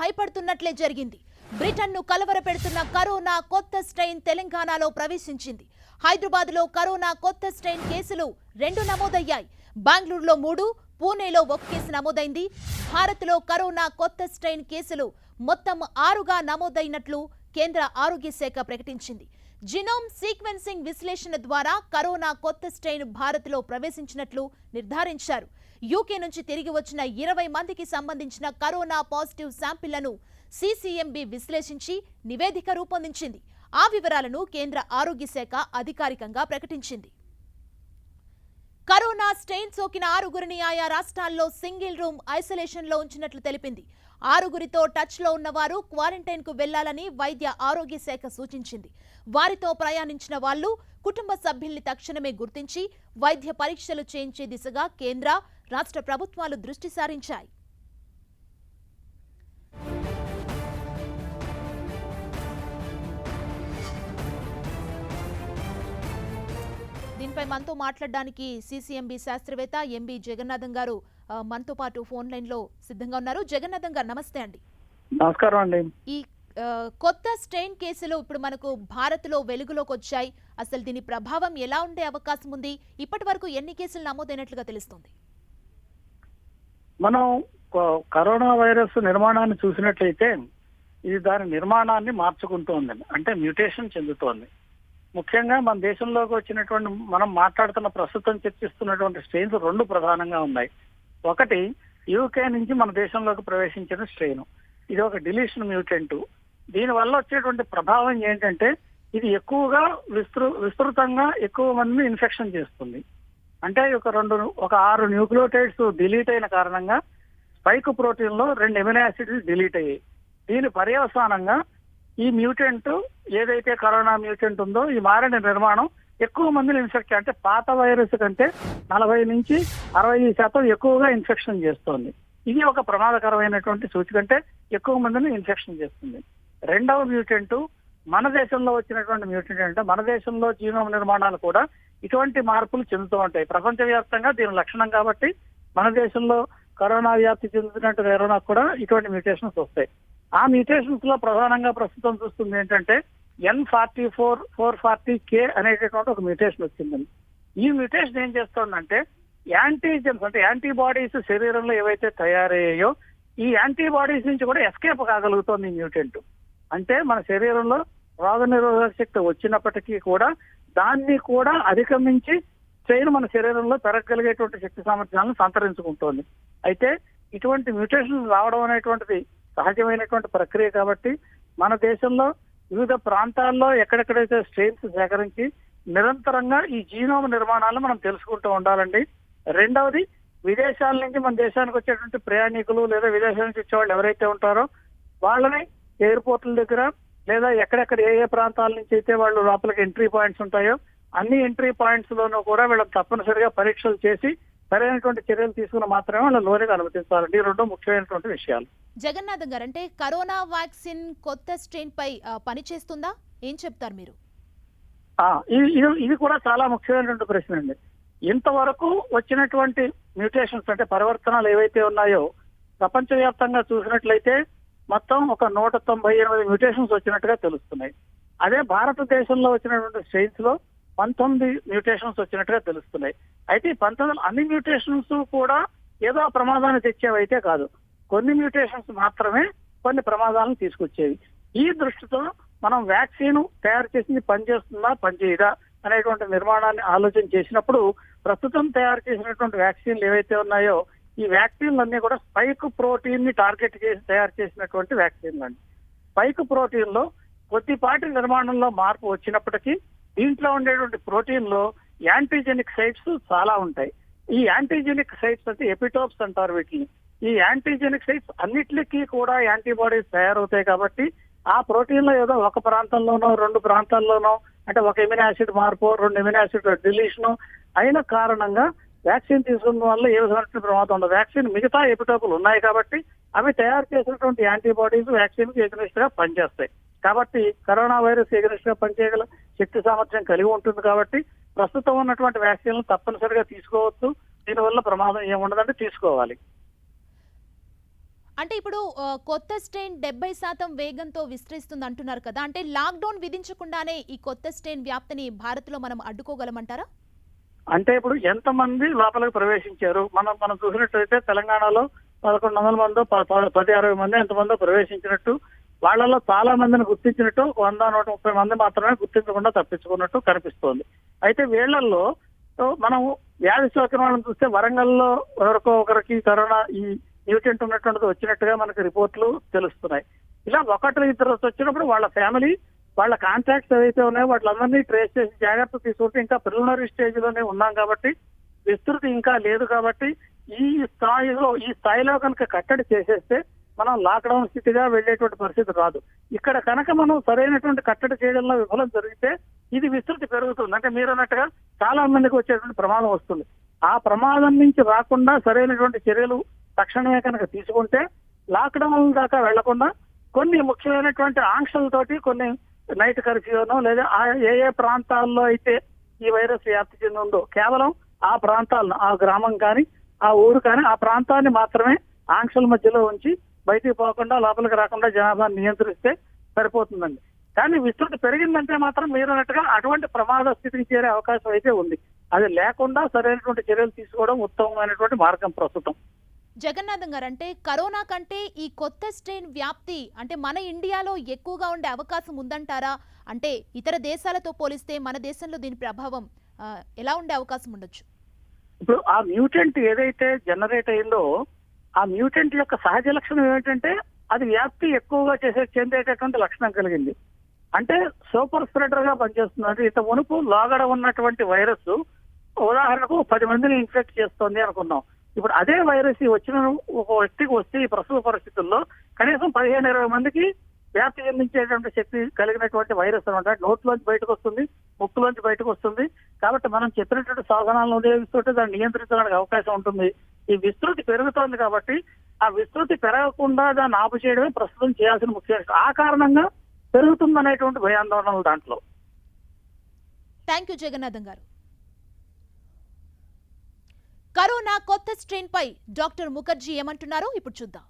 భయపడుతున్నట్లే జరిగింది. బ్రిటన్ను కలవరపెడుతున్న కరోనా కొత్త స్ట్రెయిన్ తెలంగాణలో ప్రవేశించింది. హైదరాబాద్లో కరోనా కొత్త స్ట్రెయిన్ కేసులు 2 నమోదయ్యాయి. బెంగళూరులో 3, పూణేలో 1 కేసు నమోదైంది. భారత్లో కరోనా కొత్త స్ట్రెయిన్ కేసులు మొత్తం 6గా నమోదైనట్లు కేంద్ర ఆరోగ్య శాఖ ప్రకటించింది. జినోమ్ సీక్వెన్సింగ్ విశ్లేషణ ద్వారా కరోనా కొత్త స్ట్రెయిన్ భారత్లో ప్రవేశించినట్లు నిర్ధారించారు. యూకే నుంచి తిరిగి వచ్చిన 20 మందికి సంబంధించిన కరోనా పాజిటివ్ శాంపిళ్లను సీసీఎంబీ విశ్లేషించి నివేదిక రూపొందించింది. ఆ వివరాలను కేంద్ర ఆరోగ్య శాఖ అధికారికంగా ప్రకటించింది. కరోనా స్ట్రెయిన్ సోకిన 6గురిని ఆయా రాష్ట్రాల్లో సింగిల్ రూమ్ ఐసోలేషన్ లో ఉంచినట్లు తెలిపింది. 6గురితో టచ్ లో ఉన్నవారు క్వారంటైన్ కు వెళ్లాలని వైద్య ఆరోగ్య శాఖ సూచించింది. వారితో ప్రయాణించిన వాళ్లు కుటుంబ సభ్యుల్ని తక్షణమే గుర్తించి వైద్య పరీక్షలు చేయించే దిశగా కేంద్ర, రాష్ట్ర ప్రభుత్వాలు దృష్టి సారించాయి. దీనిపై మనతో మాట్లాడడానికి సీసీఎంబీ శాస్త్రవేత్త ఎంబీ జగన్నాథం గారు మనతో పాటు ఫోన్ లైన్ లో సిద్ధంగా ఉన్నారు. జగన్నాథం గారు నమస్తే అండి. నమస్కారం అండి. ఈ కొత్త స్ట్రెయిన్ కేసులు ఇప్పుడు మనకు భారత్ లో వెలుగులోకి వచ్చాయి. అసలు దీని ప్రభావం ఎలా ఉండే అవకాశం ఉంది? ఇప్పటి వరకు ఎన్ని కేసులు నమోదైనట్లుగా తెలుస్తుంది? మనం కరోనా వైరస్ నిర్మాణాన్ని చూసినట్లయితే ఇది దాని నిర్మాణాన్ని మార్చుకుంటోందండి. అంటే మ్యూటేషన్ చెందుతోంది. ముఖ్యంగా మన దేశంలోకి వచ్చినటువంటి మనం మాట్లాడుతున్న ప్రస్తుతం చర్చిస్తున్నటువంటి స్ట్రెయిన్స్ 2 ప్రధానంగా ఉన్నాయి. ఒకటి యూకే నుంచి మన దేశంలోకి ప్రవేశించిన స్ట్రెయిన్. ఇది ఒక డిలీషన్ మ్యూటెంట్. దీని వల్ల వచ్చేటువంటి ప్రభావం ఏంటంటే ఇది ఎక్కువగా విస్తృతంగా ఎక్కువ మందిని ఇన్ఫెక్షన్ చేస్తుంది. అంటే ఒక 6 న్యూక్లియోటైడ్స్ డిలీట్ అయిన కారణంగా స్పైక్ ప్రోటీన్ లో 2 ఎమినో యాసిడ్స్ డిలీట్ అయ్యాయి. దీని పర్యవసానంగా ఈ మ్యూటెంట్ ఏదైతే కరోనా మ్యూటెంట్ ఉందో ఈ మారిన నిర్మాణం ఎక్కువ మందిని ఇన్ఫెక్ట్, అంటే పాత వైరస్ కంటే 40 నుంచి 60% ఎక్కువగా ఇన్ఫెక్షన్ చేస్తోంది. ఇది ఒక ప్రమాదకరమైనటువంటి సూచిక, అంటే ఎక్కువ మందిని ఇన్ఫెక్షన్ చేస్తుంది. రెండవ మ్యూటెంట్ మన దేశంలో వచ్చినటువంటి మ్యూటెంట్ అంటే మన దేశంలో జీనోమ్ నిర్మాణాలు కూడా ఇటువంటి మార్పులు చెందుతూ ఉంటాయి. ప్రపంచవ్యాప్తంగా దీని లక్షణం కాబట్టి మన దేశంలో కరోనా వ్యాప్తి చెందుతున్నట్టు కరోనా కూడా ఇటువంటి మ్యూటేషన్స్ వస్తాయి. ఆ మ్యూటేషన్స్ లో ప్రధానంగా ప్రస్తుతం చూస్తుంది ఏంటంటే N4440K అనేటటువంటి ఒక మ్యూటేషన్ వచ్చిందండి. ఈ మ్యూటేషన్ ఏం చేస్తుందంటే యాంటీజెన్స్ అంటే యాంటీబాడీస్ శరీరంలో ఏవైతే తయారయ్యాయో ఈ యాంటీబాడీస్ నుంచి కూడా ఎస్కేప్ కాగలుగుతోంది ఈ మ్యూటెంట్. అంటే మన శరీరంలో రోగనిరోధక శక్తి వచ్చినప్పటికీ కూడా దాన్ని కూడా అధిగమించి స్ట్రెయిన్ మన శరీరంలో పెరగగలిగేటువంటి శక్తి సామర్థ్యాలను సంతరించుకుంటోంది. అయితే ఇటువంటి మ్యూటేషన్ రావడం అనేటువంటిది సహజమైనటువంటి ప్రక్రియ కాబట్టి మన దేశంలో వివిధ ప్రాంతాల్లో ఎక్కడెక్కడైతే స్ట్రెయిన్స్ సేకరించి నిరంతరంగా ఈ జీనోమ్ నిర్మాణాలను మనం తెలుసుకుంటూ ఉండాలండి. రెండవది విదేశాల నుంచి మన దేశానికి వచ్చేటువంటి ప్రయాణికులు లేదా విదేశాల నుంచి వచ్చేవాళ్ళు ఎవరైతే ఉంటారో వాళ్ళని ఎయిర్పోర్ట్ల దగ్గర లేదా ఎక్కడెక్కడ ఏ ప్రాంతాల నుంచి అయితే వాళ్ళు లోపలికి ఎంట్రీ పాయింట్స్ ఉంటాయో అన్ని ఎంట్రీ పాయింట్స్ లోనూ కూడా వీళ్ళకి తప్పనిసరిగా పరీక్షలు చేసి సరైనటువంటి చర్యలు తీసుకుని మాత్రమే వాళ్ళ లోనికి అనుమతించాలండి. ఈ 2 ముఖ్యమైనటువంటి విషయాలు. జగన్నాథం గారు, అంటే కరోనా వ్యాక్సిన్ కొత్త స్ట్రెయిన్ పై పనిచేస్తుందా? ఏం చెప్తారు మీరు? ఇది కూడా చాలా ముఖ్యమైనటువంటి ప్రశ్న అండి. ఇంతవరకు వచ్చినటువంటి మ్యూటేషన్స్ అంటే పరివర్తనాలు ఏవైతే ఉన్నాయో ప్రపంచవ్యాప్తంగా చూసినట్లయితే మొత్తం ఒక 198 మ్యూటేషన్స్ వచ్చినట్టుగా తెలుస్తున్నాయి. అదే భారతదేశంలో వచ్చినటువంటి స్ట్రెయిన్స్ లో 19 మ్యూటేషన్స్ వచ్చినట్టుగా తెలుస్తున్నాయి. అయితే 19 అన్ని మ్యూటేషన్స్ కూడా ఏదో ప్రమాదాన్ని తెచ్చేవైతే కాదు. కొన్ని మ్యూటేషన్స్ మాత్రమే కొన్ని ప్రమాదాలను తీసుకొచ్చేవి. ఈ దృష్టితో మనం వ్యాక్సిన్ తయారు చేసింది పనిచేస్తుందా పనిచేయదా అనేటువంటి నిర్మాణాన్ని ఆలోచన చేసినప్పుడు ప్రస్తుతం తయారు చేసినటువంటి వ్యాక్సిన్లు ఏవైతే ఉన్నాయో ఈ వ్యాక్సిన్లు అన్ని కూడా స్పైక్ ప్రోటీన్ ని టార్గెట్ చేసి తయారు చేసినటువంటి వ్యాక్సిన్లు అండి. స్పైక్ ప్రోటీన్ లో కొద్దిపాటి నిర్మాణంలో మార్పు వచ్చినప్పటికీ దీంట్లో ఉండేటువంటి ప్రోటీన్ లో యాంటీజెనిక్ సైట్స్ చాలా ఉంటాయి. ఈ యాంటీజెనిక్ సైట్స్ అంటే ఎపిటోప్స్ అంటారు వీటిని. ఈ యాంటీజెనిక్ సైట్స్ అన్నిటికీ కూడా యాంటీబాడీస్ తయారవుతాయి కాబట్టి ఆ ప్రోటీన్ లో ఏదో ఒక ప్రాంతంలోనో 2 ప్రాంతాల్లోనో అంటే ఒక ఎమినో యాసిడ్ మార్పు 2 ఎమినో యాసిడ్ డిలీషన్ అయిన కారణంగా వ్యాక్సిన్ తీసుకున్న వల్ల ఏ విధమైన ప్రమాదం ఉండదు. వ్యాక్సిన్ మిగతా ఎపిటోపులు ఉన్నాయి కాబట్టి అవి తయారు చేసినటువంటి యాంటీబాడీస్ వ్యాక్సిన్ కి ఎగ్నెస్ట్ గా పనిచేస్తాయి. కాబట్టి కరోనా వైరస్ ఎగ్నెస్ట్ గా పనిచేయగల శక్తి సామర్థ్యం కలిగి ఉంటుంది. కాబట్టి ప్రస్తుతం ఉన్నటువంటి వ్యాక్సిన్లు తప్పనిసరిగా తీసుకోవచ్చు. దీనివల్ల ప్రమాదం ఏముండదంటే తీసుకోవాలి. అంటే ఇప్పుడు కొత్త స్ట్రెయిన్ 70% వేగంతో విస్తరిస్తుంది అంటున్నారు కదా, అంటే లాక్డౌన్ విధించకుండానే ఈ కొత్త స్ట్రెయిన్ వ్యాప్తిని భారత్లో మనం అడ్డుకోగలమంటారా? అంటే ఇప్పుడు ఎంతమంది లోపలికి ప్రవేశించారు, మనం చూసినట్టయితే తెలంగాణలో 1100 మందో 10-60 మంది ఎంతమందో ప్రవేశించినట్టు, వాళ్ళలో చాలా మందిని గుర్తించినట్టు 100-130 మంది మాత్రమే గుర్తించకుండా తప్పించుకున్నట్టు కనిపిస్తోంది. అయితే వీళ్లలో మనం వ్యాధి సోకిన వాళ్ళని చూస్తే వరంగల్లో ఎవరికో ఒకరికి కరోనా ఈ మ్యూటెంట్ ఉన్నటువంటిది వచ్చినట్టుగా మనకు రిపోర్ట్లు తెలుస్తున్నాయి. ఇలా 1-2 వచ్చినప్పుడు వాళ్ళ ఫ్యామిలీ, వాళ్ళ కాంటాక్ట్స్ ఏవైతే ఉన్నాయో వాటిలందరినీ ట్రేస్ చేసి జాగ్రత్త తీసుకుంటే ఇంకా ప్రిలిమినరీ స్టేజ్ లోనే ఉన్నాం కాబట్టి విస్తృతి ఇంకా లేదు కాబట్టి ఈ స్థాయిలో కనుక కట్టడి చేసేస్తే మనం లాక్డౌన్ స్థితిగా వెళ్లేటువంటి పరిస్థితి రాదు. ఇక్కడ కనుక మనం సరైనటువంటి కట్టడి చేయడంలో విఫలం జరిగితే ఇది విస్తృతి పెరుగుతుంది. అంటే మీరు అన్నట్టుగా చాలా మందికి వచ్చేటువంటి ప్రమాదం వస్తుంది. ఆ ప్రమాదం నుంచి రాకుండా సరైనటువంటి చర్యలు తక్షణమే కనుక తీసుకుంటే లాక్డౌన్ దాకా వెళ్లకుండా కొన్ని ముఖ్యమైనటువంటి ఆంక్షలతోటి, కొన్ని నైట్ కర్ఫ్యూనో లేదా ఏ ప్రాంతాల్లో అయితే ఈ వైరస్ వ్యాప్తి చెంది ఉందో కేవలం ఆ ప్రాంతాలను, ఆ గ్రామం కానీ ఆ ఊరు కానీ ఆ ప్రాంతాన్ని మాత్రమే ఆంక్షల మధ్యలో ఉంచి బయటికి పోకుండా లోపలికి రాకుండా జనాభాను నియంత్రిస్తే సరిపోతుందండి. కానీ విస్తృతి పెరిగిందంటే మాత్రం మీరు అన్నట్టుగా అటువంటి ప్రమాద స్థితికి చేరే అవకాశం అయితే ఉంది. అది లేకుండా సరైనటువంటి చర్యలు తీసుకోవడం ఉత్తమమైనటువంటి మార్గం ప్రస్తుతం. జగన్నాథం గారు, అంటే కరోనా కంటే ఈ కొత్త స్ట్రెయిన్ వ్యాప్తి అంటే మన ఇండియాలో ఎక్కువగా ఉండే అవకాశం ఉందంటారా? అంటే ఇతర దేశాలతో పోలిస్తే మన దేశంలో దీని ప్రభావం ఎలా ఉండే అవకాశం ఉండొచ్చు? ఇప్పుడు ఆ మ్యూటెంట్ ఏదైతే జనరేట్ అయిందో ఆ మ్యూటెంట్ యొక్క సహజ లక్షణం ఏమిటంటే అది వ్యాప్తి ఎక్కువగా చెందేటటువంటి లక్షణం కలిగింది. అంటే సూపర్ స్ప్రెడర్ గా పనిచేస్తుంది. అంటే ఇంత మునుపు లోగడ ఉన్నటువంటి వైరస్ ఉదాహరణకు 10 మందిని ఇన్ఫెక్ట్ చేస్తోంది అనుకున్నాం. ఇప్పుడు అదే వైరస్ వచ్చిన ఒక వ్యక్తికి వస్తే ఈ ప్రస్తుత పరిస్థితుల్లో కనీసం 15-20 మందికి వ్యాప్తి చెందించేటువంటి శక్తి కలిగినటువంటి వైరస్ అనమాట. నోట్లోంచి బయటకు వస్తుంది, ముక్కులోంచి బయటకు వస్తుంది. కాబట్టి మనం చెప్పినటువంటి సాధనాలను ఉపయోగిస్తుంటే దాన్ని నియంత్రించడానికి అవకాశం ఉంటుంది. ఈ విస్తృతి పెరుగుతోంది కాబట్టి ఆ విస్తృతి పెరగకుండా దాన్ని ఆపు చేయడమే ప్రస్తుతం చేయాల్సిన ముఖ్య. ఆ కారణంగా పెరుగుతుందనేటువంటి భయాందోళనలు దాంట్లో. థ్యాంక్ యూ జగన్నాథం గారు. కరోనా కొత్త స్ట్రెయిన్ పై డాక్టర్ ముఖర్జీ ఏమంటున్నారో ఇప్పుడు చూద్దాం.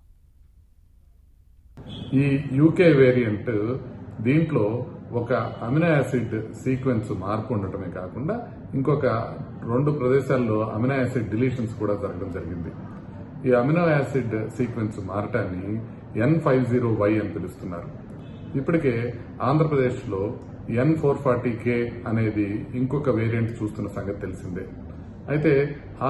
ఈ యూకే వేరియంట్ దీంట్లో ఒక అమినో యాసిడ్ సీక్వెన్స్ మార్పు ఉండటమే కాకుండా ఇంకొక 2 ప్రదేశాల్లో అమినో యాసిడ్ డిలీషన్స్ కూడా జరగడం జరిగింది. ఈ అమినో యాసిడ్ సీక్వెన్స్ మారటాన్ని N50Y అని పిలుస్తున్నారు. ఇప్పటికే ఆంధ్రప్రదేశ్లో N440K అనేది ఇంకొక వేరియంట్ చూస్తున్న సంగతి తెలిసిందే. అయితే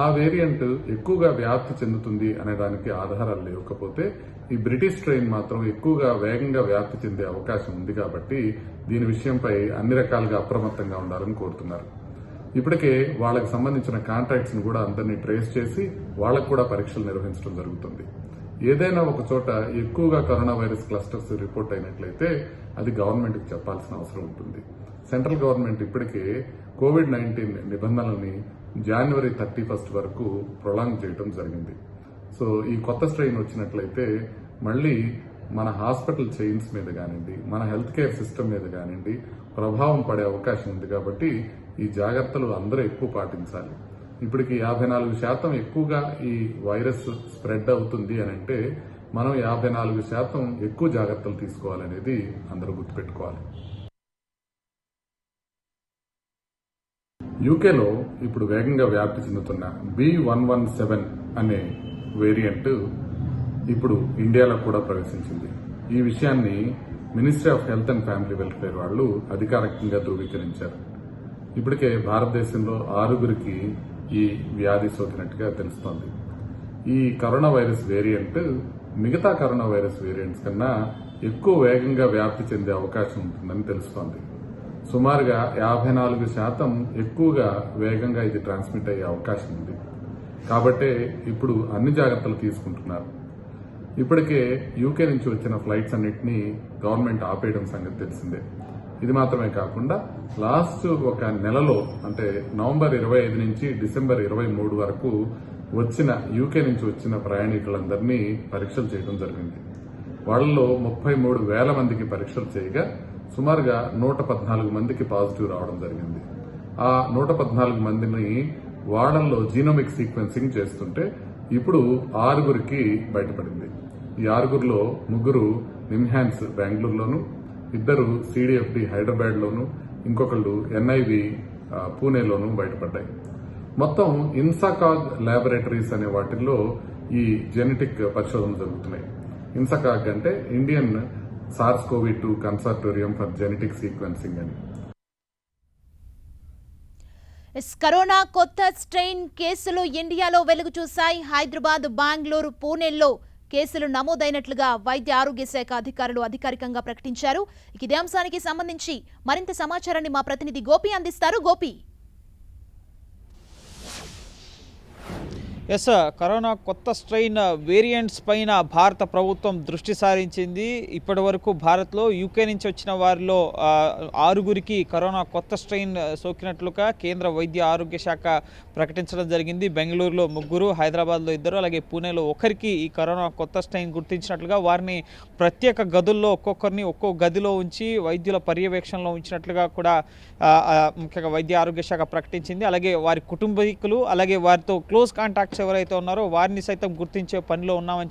ఆ వేరియంట్ ఎక్కువగా వ్యాప్తి చెందుతుంది అనే దానికి ఆధారాలు లేకపోతే ఈ బ్రిటిష్ స్ట్రెయిన్ మాత్రం ఎక్కువగా వేగంగా వ్యాప్తి చెందే అవకాశం ఉంది కాబట్టి దీని విషయంపై అన్ని రకాలుగా అప్రమత్తంగా ఉండాలని కోరుతున్నారు. ఇప్పటికే వాళ్ళకి సంబంధించిన కాంటాక్ట్స్ ని కూడా అందరినీ ట్రేస్ చేసి వాళ్ళకు కూడా పరీక్షలు నిర్వహించడం జరుగుతుంది. ఏదైనా ఒక చోట ఎక్కువగా కరోనా వైరస్ క్లస్టర్స్ రిపోర్ట్ అయినట్లయితే అది గవర్నమెంట్ కి చెప్పాల్సిన అవసరం ఉంటుంది. సెంట్రల్ గవర్నమెంట్ ఇప్పటికే COVID-19 నిబంధనలని January 31 వరకు ప్రొలాంగ్ చేయడం జరిగింది. సో ఈ కొత్త స్ట్రెయిన్ వచ్చినట్లయితే మళ్ళీ మన హాస్పిటల్ చైన్స్ మీద కానివ్వండి, మన హెల్త్ కేర్ సిస్టమ్ మీద కానివ్వండి ప్రభావం పడే అవకాశం ఉంది. కాబట్టి ఈ జాగ్రత్తలు అందరూ ఎక్కువ పాటించాలి. ఇప్పటికి 54% ఎక్కువగా ఈ వైరస్ స్ప్రెడ్ అవుతుంది అని అంటే మనం 54% ఎక్కువ జాగ్రత్తలు తీసుకోవాలనేది అందరూ గుర్తుపెట్టుకోవాలి. యూకేలో ఇప్పుడు వేగంగా వ్యాప్తి చెందుతున్న B117 అనే వేరియంట్ ఇప్పుడు ఇండియాలో కూడా ప్రవేశించింది. ఈ విషయాన్ని ministry of health and family welfare వాళ్ళు అధికారికంగా ధృవీకరించారు. ఇప్పటికే భారతదేశంలో 6గురికి ఈ వ్యాధి సోకినట్టుగా తెలుస్తోంది. ఈ కరోనా వైరస్ వేరియంట్ మిగతా కరోనా వైరస్ వేరియంట్స్ కన్నా ఎక్కువ వేగంగా వ్యాప్తి చెందే అవకాశం ఉంటుందని తెలుస్తోంది. సుమారుగా 54% ఎక్కువగా వేగంగా ఇది ట్రాన్స్మిట్ అయ్యే అవకాశం ఉంది. కాబట్టే ఇప్పుడు అన్ని జాగ్రత్తలు తీసుకుంటున్నారు. ఇప్పటికే యూకే నుంచి వచ్చిన ఫ్లైట్స్ అన్నింటినీ గవర్నమెంట్ ఆపేయడం సంగతి తెలిసిందే. ఇది మాత్రమే కాకుండా లాస్ట్ ఒక నెలలో అంటే నవంబర్ 25 నుంచి డిసెంబర్ 23 వరకు వచ్చిన యూకే నుంచి వచ్చిన ప్రయాణికులందరినీ పరీక్షలు చేయడం జరిగింది. వాళ్ళలో 33,000 మందికి పరీక్షలు చేయగా సుమారుగా 114 మందికి పాజిటివ్ రావడం జరిగింది. ఆ 114 మందిని వాళ్ళల్లో జీనోమిక్ సీక్వెన్సింగ్ చేస్తుంటే ఇప్పుడు 6గురికి బయటపడింది. ఈ 6గురిలో 3 నిమ్హాన్స్ బెంగళూరులోను, 2 సిడిఎఫ్డి హైదరాబాద్లోను, ఇంకొకళ్ళు ఎన్ఐవి పూణేలోను బయటపడ్డాయి. మొత్తం ఇన్సాకాగ్ ల్యాబొరేటరీస్ అనే వాటిల్లో ఈ జెనెటిక్ పరిశోధనలు జరుగుతున్నాయి. ఇన్సాకాగ్ అంటే Indian SARS-CoV-2 consortium for genetic sequencing అని. కరోనా కొత్త స్ట్రెయిన్ కేసులు ఇండియాలో వెలుగు చూశాయి. హైదరాబాద్, బెంగళూరు, పూణేల్లో కేసులు నమోదైనట్లుగా వైద్య ఆరోగ్య శాఖ అధికారులు అధికారికంగా ప్రకటించారు. ఇదే అంశానికి సంబంధించి మరింత సమాచారాన్ని మా ప్రతినిధి గోపి అందిస్తారు. గోపి, ఎస్, కరోనా కొత్త స్ట్రెయిన్ వేరియంట్స్ పైన భారత ప్రభుత్వం దృష్టి సారించింది. ఇప్పటి వరకు భారత్లో యూకే నుంచి వచ్చిన వారిలో 6గురికి కరోనా కొత్త స్ట్రెయిన్ సోకినట్లుగా కేంద్ర వైద్య ఆరోగ్య శాఖ ప్రకటించడం జరిగింది. బెంగళూరులో 3, హైదరాబాద్లో 2, అలాగే పూణేలో 1కి ఈ కరోనా కొత్త స్ట్రెయిన్ గుర్తించినట్లుగా వారిని ప్రత్యేక గదుల్లో ఒక్కొక్కరిని ఒక్కో గదిలో ఉంచి వైద్యుల పర్యవేక్షణలో ఉంచినట్లుగా కూడా ముఖ్యంగా వైద్య ఆరోగ్య శాఖ ప్రకటించింది. అలాగే వారి కుటుంబీకులు, అలాగే వారితో క్లోజ్ కాంటాక్ట్స్ ఎవరైతే ఉన్నారో వారిని సైతం గుర్తించే పనిలో ఉన్నామని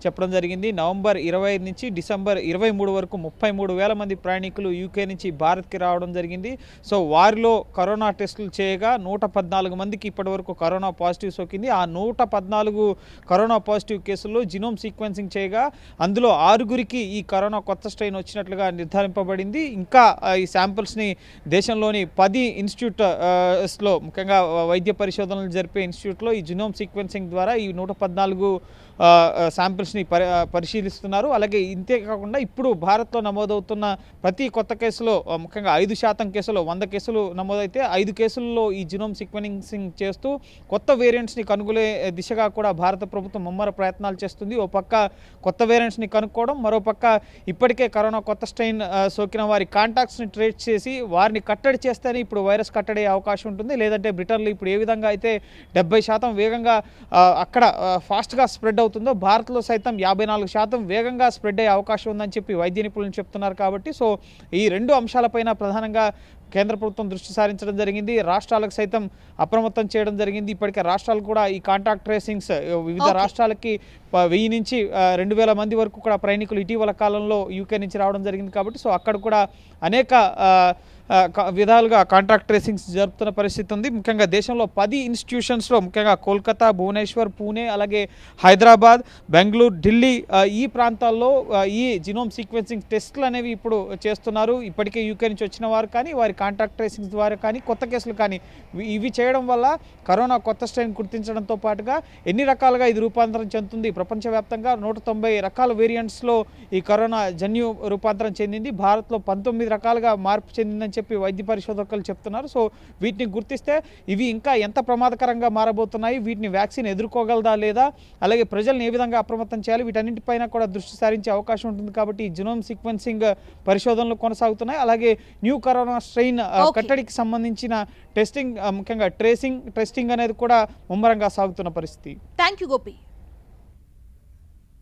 చెప్పడం జరిగింది. నవంబర్ 25 నుంచి డిసెంబర్ 23 వరకు 33,000 మంది ప్రయాణికులు యూకే నుంచి భారత్కి రావడం జరిగింది. సో వారిలో కరోనా టెస్టులు చేయగా 114 మందికి ఇప్పటి వరకు కరోనా పాజిటివ్ సోకింది. ఆ 114 కరోనా పాజిటివ్ కేసుల్లో జీనోమ్ సీక్వెన్సింగ్ చేయగా అందులో 6గురికి ఈ కరోనా కొత్త స్ట్రెయిన్ వచ్చినట్లుగా నిర్ధారింపబడింది. ఇంకా ఈ శాంపిల్స్ని దేశంలోని 10 ఇన్స్టిట్యూట్స్లో, ముఖ్యంగా వైద్య పరిశోధనలు జరిపే ఇన్స్టిట్యూట్లో ఈ జీనోమ్ సీక్వెన్సింగ్ ద్వారా ఈ 114 శాంపిల్స్ని పరిశీలిస్తున్నారు. అలాగే ఇంతే కాకుండా ఇప్పుడు భారత్లో నమోదవుతున్న ప్రతి కొత్త కేసులో, ముఖ్యంగా 5% కేసులో 100 కేసులు నమోదైతే 5 కేసుల్లో ఈ జీనోమ్ సీక్వెన్సింగ్ చేస్తూ కొత్త వేరియంట్స్ని కనుగొనే దిశగా కూడా భారత ప్రభుత్వం ముమ్మర ప్రయత్నాలు చేస్తుంది. ఓ పక్క కొత్త వేరియంట్స్ని కనుక్కోవడం, మరో పక్క ఇప్పటికే కరోనా కొత్త స్ట్రెయిన్ సోకిన వారి కాంటాక్ట్స్ని ట్రేస్ చేసి వారిని కట్టడి చేస్తేనే ఇప్పుడు వైరస్ కట్టడే అవకాశం ఉంటుంది. లేదంటే బ్రిటన్లో ఇప్పుడు ఏ విధంగా అయితే 70% వేగంగా అక్కడ ఫాస్ట్గా స్ప్రెడ్ అవుతుందో భారత్లో సైతం 54% వేగంగా స్ప్రెడ్ అయ్యే అవకాశం ఉందని చెప్పి వైద్య నిపుణులు చెప్తున్నారు. కాబట్టి సో ఈ 2 అంశాలపైన ప్రధానంగా కేంద్ర ప్రభుత్వం దృష్టి సారించడం జరిగింది. రాష్ట్రాలకు సైతం అప్రమత్తం చేయడం జరిగింది. ఇప్పటికే రాష్ట్రాలు కూడా ఈ కాంటాక్ట్ ట్రేసింగ్స్ వివిధ రాష్ట్రాలకి 1000 నుంచి 2000 మంది వరకు కూడా ప్రయాణికులు ఇటీవల కాలంలో యూకే నుంచి రావడం జరిగింది. కాబట్టి సో అక్కడ కూడా అనేక విధాలుగా కాంటాక్ట్ ట్రేసింగ్స్ జరుపుతున్న పరిస్థితి ఉంది. ముఖ్యంగా దేశంలో 10 ఇన్స్టిట్యూషన్స్లో, ముఖ్యంగా కోల్కతా, భువనేశ్వర్, పూణే, అలాగే హైదరాబాద్, బెంగళూరు, ఢిల్లీ ఈ ప్రాంతాల్లో ఈ జీనోమ్ సీక్వెన్సింగ్ టెస్టులు అనేవి ఇప్పుడు చేస్తున్నారు. ఇప్పటికే యూకే నుంచి వచ్చిన వారు కానీ, వారి కాంటాక్ట్ ట్రేసింగ్స్ ద్వారా కానీ, కొత్త కేసులు కానీ ఇవి చేయడం వల్ల కరోనా కొత్త స్ట్రెయిన్ గుర్తించడంతో పాటుగా ఎన్ని రకాలుగా ఇది రూపాంతరం చెందుతుంది, ప్రపంచవ్యాప్తంగా 190 రకాల వేరియంట్స్లో ఈ కరోనా జన్యు రూపాంతరం చెందింది. భారత్లో 19 రకాలుగా మార్పు చెందిందని చెప్పి వైద్య పరిశోధకులు చెప్తున్నారు. సో వీటిని గుర్తిస్తే ఇవి ఇంకా ఎంత ప్రమాదకరంగా మారబోతున్నాయి, వీటిని వ్యాక్సిన్ ఎదుర్కోగలదా లేదా, అలాగే ప్రజలను ఏ విధంగా అప్రమత్తం చేయాలి, వీటన్నింటిపైన కూడా దృష్టి సారించే అవకాశం ఉంటుంది. కాబట్టి జీనోమ్ సీక్వెన్సింగ్ పరిశోధనలు కొనసాగుతున్నాయి. అలాగే న్యూ కరోనా స్ట్రెయిన్ కట్టడికి సంబంధించిన టెస్టింగ్, ముఖ్యంగా ట్రేసింగ్, టెస్టింగ్ అనేది కూడా ముమ్మరంగా సాగుతున్న పరిస్థితి. Thank you Gopi.